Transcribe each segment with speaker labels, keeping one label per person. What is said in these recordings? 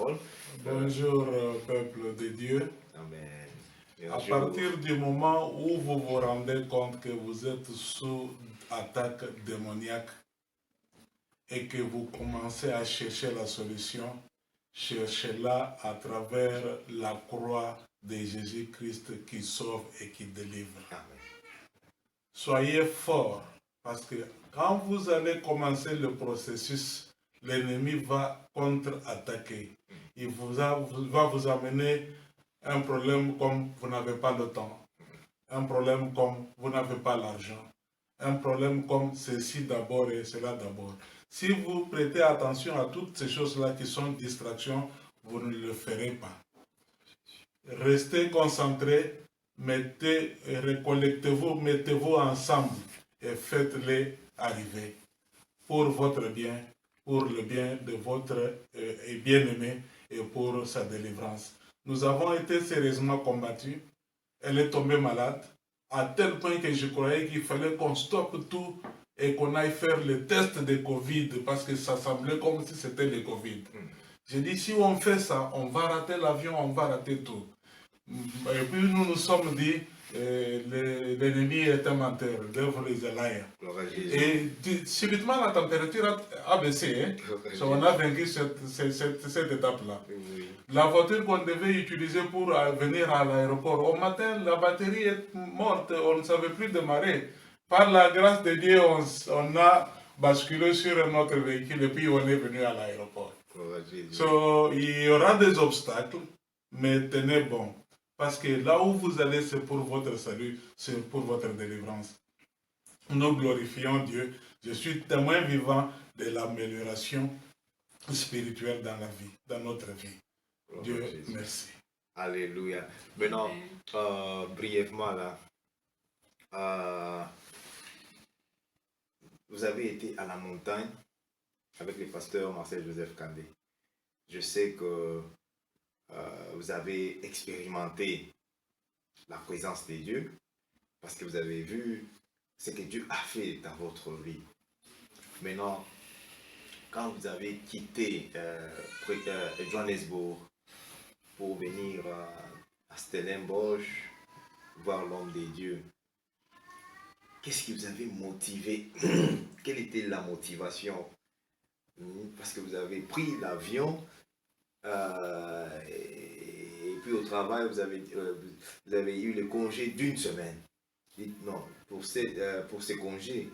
Speaker 1: parole.
Speaker 2: Bonjour, peuple de Dieu.
Speaker 1: Amen.
Speaker 2: À partir du moment où vous vous rendez compte que vous êtes sous attaque démoniaque et que vous commencez à chercher la solution, cherchez-la à travers la croix de Jésus-Christ qui sauve et qui délivre.
Speaker 1: Amen.
Speaker 2: Soyez forts, parce que quand vous allez commencer le processus, l'ennemi va contre-attaquer. Il va vous amener un problème comme vous n'avez pas le temps, un problème comme vous n'avez pas l'argent, un problème comme ceci d'abord et cela d'abord. Si vous prêtez attention à toutes ces choses-là qui sont distractions, vous ne le ferez pas. Restez concentrés, recollectez-vous, mettez-vous ensemble et faites-les arriver pour votre bien, pour le bien de votre bien-aimé et pour sa délivrance. Nous avons été sérieusement combattus. Elle est tombée malade, à tel point que je croyais qu'il fallait qu'on stoppe tout et qu'on aille faire le test de Covid, parce que ça semblait comme si c'était le Covid. J'ai dit, si on fait ça, on va rater l'avion, on va rater tout. Et puis nous nous sommes dit, l'ennemi est un menteur, le devil is a liar. Et subitement la température a baissé, hein? So, on a vaincu cette étape-là. La voiture qu'on devait utiliser pour venir à l'aéroport, au matin la batterie est morte, on ne savait plus démarrer. Par la grâce de Dieu, on a basculé sur un autre véhicule et puis on est venu à l'aéroport. So, il y aura des obstacles, mais tenez bon. Parce que là où vous allez, c'est pour votre salut, c'est pour votre délivrance. Nous glorifions Dieu. Je suis témoin vivant de l'amélioration spirituelle dans la vie, dans notre vie. Dieu, merci.
Speaker 1: Alléluia. Maintenant, brièvement là, vous avez été à la montagne avec le pasteur Marcel Joseph Kandé. Je sais que vous avez expérimenté la présence de Dieu parce que vous avez vu ce que Dieu a fait dans votre vie. Maintenant, quand vous avez quitté Johannesburg pour venir à Stellenbosch voir l'homme de Dieu, qu'est-ce qui vous avait motivé? Quelle était la motivation? Parce que vous avez pris l'avion et puis au travail, vous avez eu le congé d'une semaine. Dites non, pour ces congés,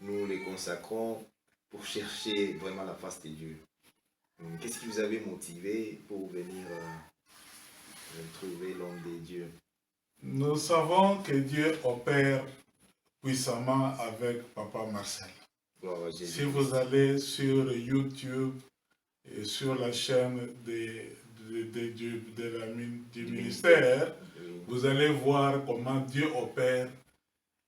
Speaker 1: nous les consacrons pour chercher vraiment la face de Dieu. Qu'est-ce qui vous avait motivé pour venir trouver l'homme de Dieu?
Speaker 2: Nous savons que Dieu opère puissamment avec Papa Marcel. Si vous allez sur YouTube et sur la chaîne du ministère, vous allez voir comment Dieu opère.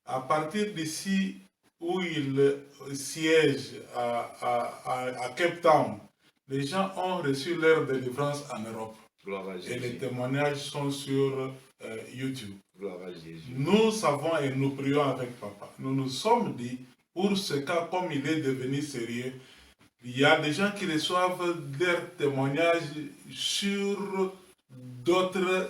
Speaker 2: À partir d'ici où il siège à Cape Town, les gens ont reçu leur délivrance en Europe. Et les témoignages sont sur YouTube. Nous savons et nous prions avec Papa. Nous nous sommes dit, pour ce cas, comme il est devenu sérieux, il y a des gens qui reçoivent leurs témoignages sur d'autres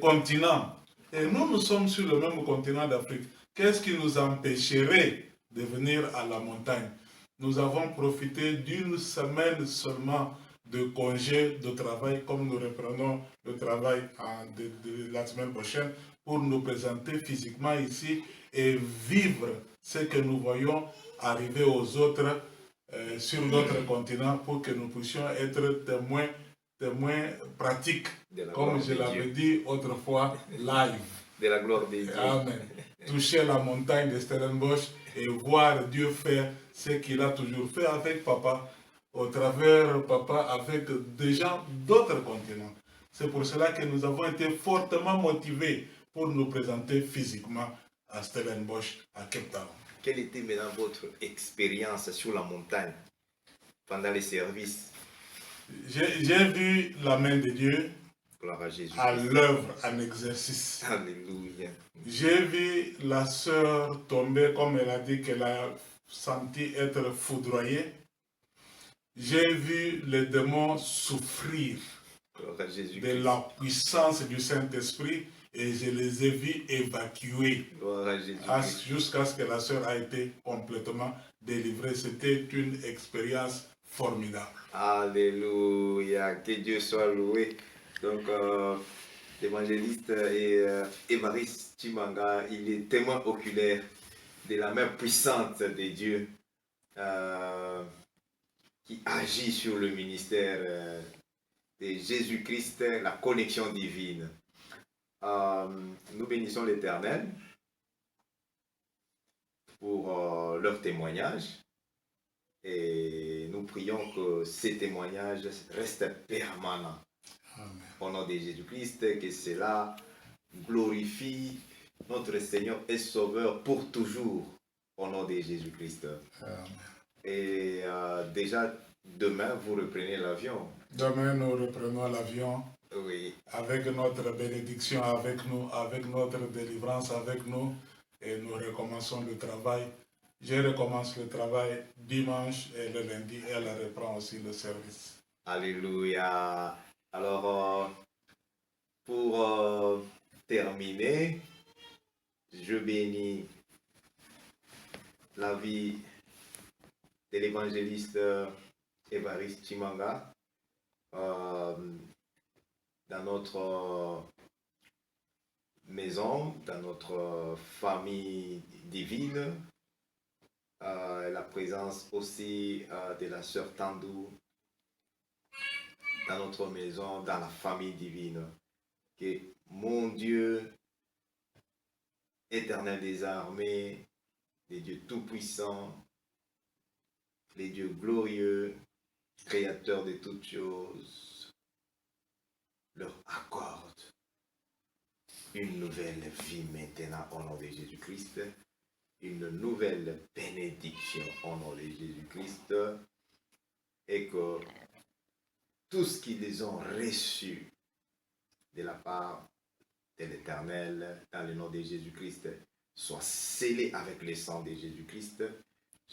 Speaker 2: continents. Et nous sommes sur le même continent d'Afrique. Qu'est-ce qui nous empêcherait de venir à la montagne? Nous avons profité d'une semaine seulement de congé de travail, comme nous reprenons le travail de la semaine prochaine, pour nous présenter physiquement ici et vivre ce que nous voyons arriver aux autres sur notre continent, pour que nous puissions être témoins pratiques, comme je l'avais dit autrefois, live.
Speaker 1: De la gloire de Dieu.
Speaker 2: Amen. Toucher la montagne de Stellenbosch et voir Dieu faire ce qu'il a toujours fait avec Papa, au travers Papa, avec des gens d'autres continents. C'est pour cela que nous avons été fortement motivés pour nous présenter physiquement à Stellenbosch, à Cape Town.
Speaker 1: Quelle était maintenant votre expérience sur la montagne pendant les services?
Speaker 2: J'ai vu la main de Dieu à l'œuvre, en exercice.
Speaker 1: Alléluia.
Speaker 2: J'ai vu la sœur tomber, comme elle a dit qu'elle a senti être foudroyée. J'ai vu les démons souffrir
Speaker 1: Gloire à
Speaker 2: de
Speaker 1: Jésus-Christ.
Speaker 2: la puissance du Saint-Esprit et je les ai vus évacuer
Speaker 1: Gloire à Jésus-Christ.
Speaker 2: jusqu'à ce que la sœur a été complètement délivrée. C'était une expérience formidable.
Speaker 1: Alléluia. Que Dieu soit loué. Donc, l'évangéliste Évariste Chimanga, il est témoin oculaire de la main puissante de Dieu qui agit sur le ministère de Jésus-Christ, la connexion divine. Nous bénissons l'Éternel pour leur témoignage et nous prions que ces témoignages restent permanents.
Speaker 2: Amen.
Speaker 1: Au nom de Jésus-Christ, que cela glorifie notre Seigneur et Sauveur pour toujours, au nom de Jésus-Christ.
Speaker 2: Amen.
Speaker 1: Et déjà, demain, vous reprenez l'avion.
Speaker 2: Demain, nous reprenons l'avion
Speaker 1: Oui.
Speaker 2: avec notre bénédiction, avec nous, avec notre délivrance, avec nous, et nous recommençons le travail. Je recommence le travail dimanche et le lundi, et elle reprend aussi le service.
Speaker 1: Alléluia. Alors, pour terminer, je bénis la vie de l'évangéliste Évariste Chimanga dans notre maison, dans notre famille divine, la présence aussi de la sœur Tandou dans notre maison, dans la famille divine. Que mon Dieu, éternel des armées, les dieux tout-puissants, les dieux glorieux, créateurs de toutes choses, leur accorde une nouvelle vie maintenant au nom de Jésus-Christ, une nouvelle bénédiction au nom de Jésus-Christ, et que tout ce qu'ils ont reçu de la part de l'Éternel dans le nom de Jésus-Christ soit scellé avec le sang de Jésus-Christ.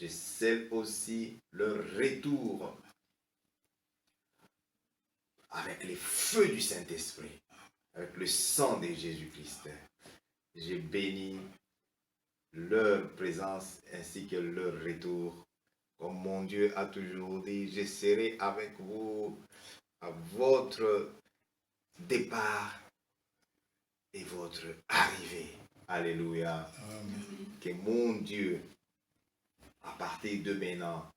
Speaker 1: Je scelle aussi leur retour avec les feux du Saint-Esprit, avec le sang de Jésus-Christ. Je bénis leur présence ainsi que leur retour. Comme mon Dieu a toujours dit, je serai avec vous à votre départ et votre arrivée. Alléluia.
Speaker 2: Amen.
Speaker 1: Que mon Dieu, à partir de maintenant,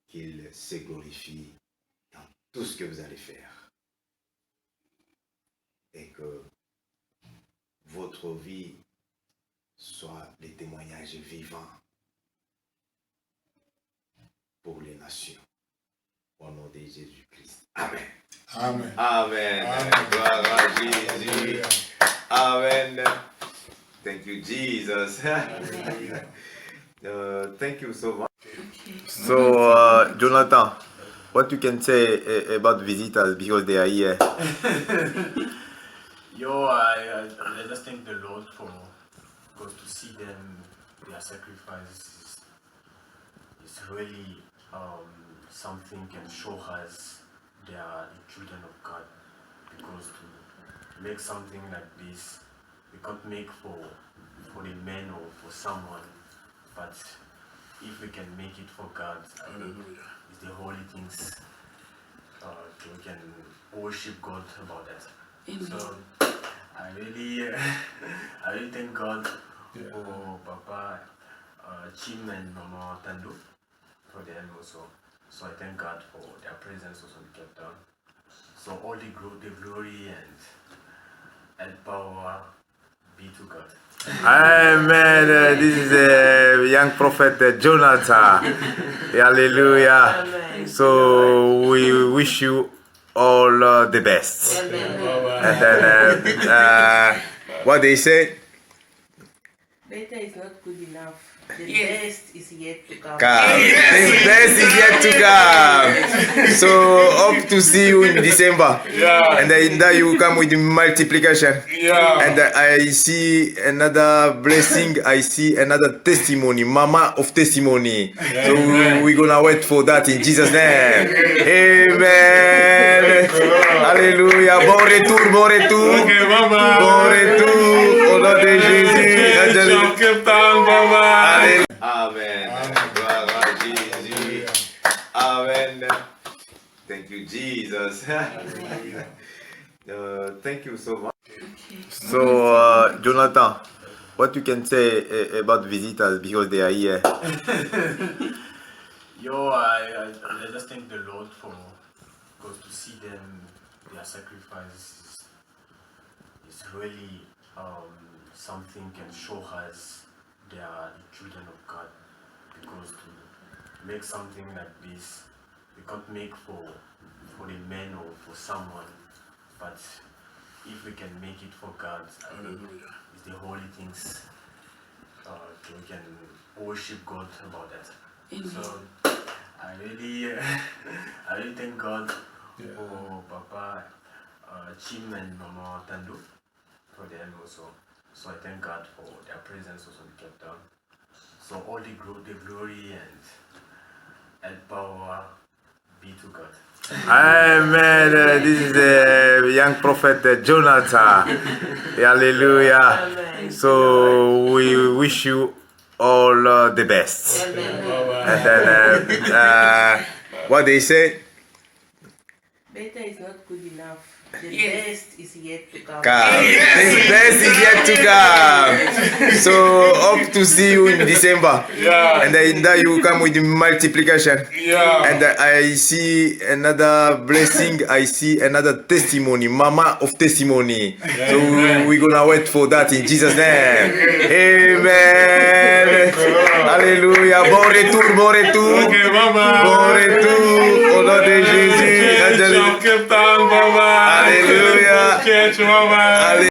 Speaker 1: qu'il se glorifie dans tout ce que vous allez faire. Et que votre vie soit les témoignages vivants pour les nations. Au nom de Jésus-Christ. Amen.
Speaker 2: Amen.
Speaker 1: Amen.
Speaker 2: Amen.
Speaker 1: Gloire à Jésus. Amen. Thank you, Jesus. Thank you so much. So, Jonathan, what you can say about visitors because they are here?
Speaker 3: I just thank the Lord for because to see them, their sacrifice is really something can show us they are the children of God. Because to make something like this, we can't make for the men or for someone, but if we can make it for God, I think it's the holy things. We can worship God about that.
Speaker 4: Amen.
Speaker 3: So I really thank God for Papa Chim and Mama Tando for them also. So I thank God for their presence also in Cape Town. So all the glory and power be to God.
Speaker 1: Amen. This is a young prophet Jonathan. Hallelujah.
Speaker 4: Amen.
Speaker 1: So we wish you all the best.
Speaker 4: Amen.
Speaker 1: And then, what they say?
Speaker 5: Better is not good enough. The
Speaker 4: Yes.
Speaker 5: best is yet to come.
Speaker 1: The best is yet to come. So hope to see you in December.
Speaker 2: Yeah.
Speaker 1: And then you come with multiplication.
Speaker 2: Yeah.
Speaker 1: And I see another blessing. I see another testimony. Mama of testimony. So we're gonna wait for that in Jesus' name. Amen. Alléluia. Bon retour, bon retour.
Speaker 2: Ok, bye bye.
Speaker 1: Bon retour. Au nom de Jésus.
Speaker 2: Ciao, Cape Town, bye bye.
Speaker 1: Alléluia. Amen. Gloire à Jésus. Amen. Thank you, Jesus. Thank you so much. So, Jonathan, what you can say about visitors because they are here?
Speaker 3: I just thank the Lord for, because to see them, their sacrifice is really something can show us they are the children of God. Because to make something like this, we can't make for the man or for someone, but if we can make it for God, it's the holy things. We can worship God about that. So I really thank God for Papa Chim and Mama Tando for them also. So I thank God for their presence also in Cape Town. So all the glory and power be to God.
Speaker 1: Amen. This is the young prophet Jonathan. Hallelujah.
Speaker 5: Amen.
Speaker 1: So we wish you all the best. And then what they say?
Speaker 5: Better is not good enough. The
Speaker 4: Yes.
Speaker 5: best is yet to come.
Speaker 1: The best is yet to come. So hope to see you in December.
Speaker 2: Yeah.
Speaker 1: And then you come with the multiplication.
Speaker 2: Yeah.
Speaker 1: And I see another blessing. I see another testimony. Mama of testimony. So we're gonna wait for that in Jesus' name. Amen. Alléluia. Bon retour, bon retour.
Speaker 2: Ok, bye bye.
Speaker 1: Bon retour. Au nom de Jésus.
Speaker 2: Ciao, Cape Town, bye bye.
Speaker 1: Alléluia.
Speaker 2: Ciao, bye bye.